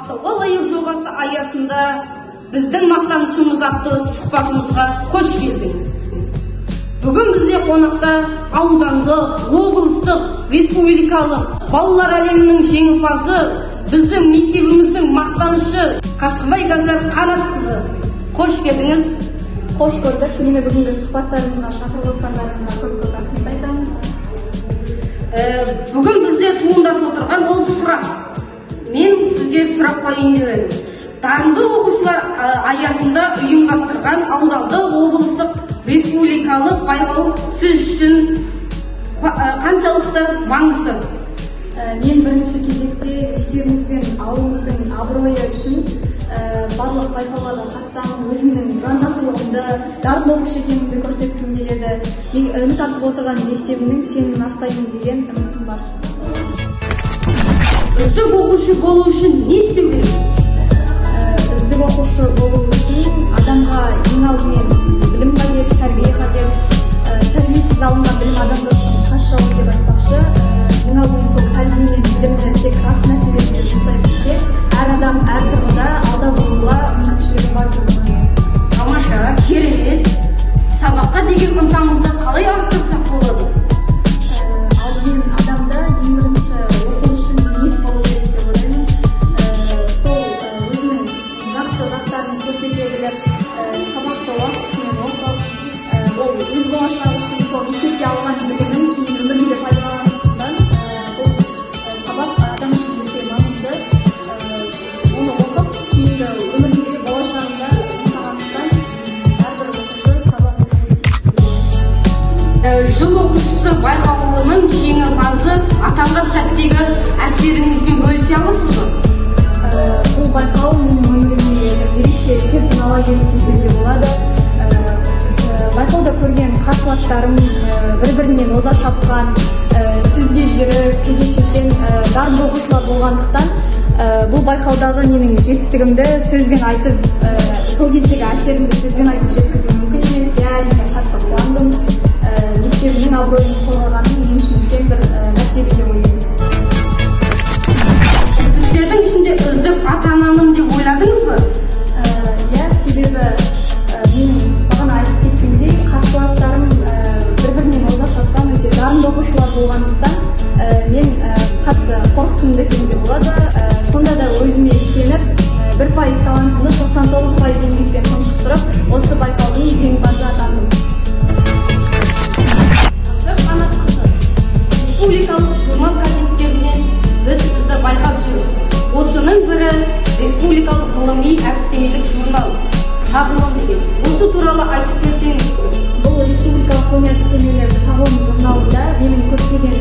Мақтауға лайық жобасы аясында біздің мақтанышымыз атты сұхбатымызға қош келдіңіз. Бүгін бізде қонақта аудандық, облыстық, республикалық балалар әлемінің жеңімпазы, біздің мектебіміздің мақтанышы Қашқынбай Газар Қанатқызы. Қош келдіңіз. Қош көрдік. Мені бүгінгі сұхбаттарыңызға шақырып отқандарыңызға көп рахмет айтамын. Бүгін бізде туындатып отырған ол сұрақ. Мен сізге сұрақ қояйын деп едім. Дарынды оқушылар аясында ұйымдастырған аудандық, облыстық, республикалық байқау сіз үшін қаншалықты маңызды? Мен бірінші кезекте мектебіміз бен ауылымыздың абыройы үшін барлық байқауларға қатысамын. Өзімнің жан-жақтылығымды, дарынды оқушы екенімді көрсеткім келеді. Үміт артып отырған мектебімнің сенімін ақтаймын деген үмітім бар. Үздік оқушы болу үшін не істеу керек? Үздік оқушы болу үшін адамға ең алдымен білім қажет, тәрбие қажет. Тәрбиесіз алынған білім адамзаттың қас жауы деп айтпақшы. Ең алдымен сол тәрбие мен білімді тек ас нәрселерге жұмсай білсек, әр адам әр тұрғыда алда болуға мүмкіншілігі бар деп ойлаймын. Тамаша, керемет. Сабаққа деген ынтамызды қалай арттырсақ болады? Алдымен адамда ең бірінші оқу үшін ниет болу керек деп ойлаймын. Сол өзінің жақсы жақтарын көрсете біліп, сабақты уақытысымен оқып, ол өз болашағы үшін сол мектепте алған білімін кейін өмірінде пайдаланатындықтан бұл сабақ адам үшін өте маңызды. Оны оқып, кейінгі өміріндегі болашағында жұмсағандықтан әрбір оқушы сабақ оқуы тиіс. Жыл оқушысы байқауының жеңімпазы атанған сәттегі әсеріңізбен бөлісе аласыз ба? Бұл байқау менің өміріме ерекше серпін ала келді десем де болады. Байқауда көрген қарсыластарым бір-бірінен оза шапқан, сөзге жүйрік, теге шешен, дарынды оқушылар болғандықтан бұл байқаудағы менің жетістігімді сөзбен айтып, сол кездегі әсерімді сөзбен айтып жеткізу мүмкін емес. Әрине қатты қуандым. Мектебімнің абыройын қорғағаным мен үшін үлкен бір мәртебе деп ойлаймын. Үздіктердің ішінде үздік атанамын деп ойладыңыз ба? Иә, себебі менің бағана айтып кеткендей, қарсыластарым бір-бірінен оза шапқан өте дарынды оқушылар болғандықтан мен қатты қорықтым десем де болады. Сонда да өзіме сеніп, 1% талантымды 99% еңбекпен тұншықтырып, осы байқаудың жеңімпазы атандым. Республикалық журнал газеттерінен біз сізді байқап жүрміз. Осының бірі республикалық ғылыми әдістемелік журнал «Тағылым» деген. Осы туралы айтып берсеңіз. Бұл республикалық ғылыми әдістемелік тағылым журналында менің көптеген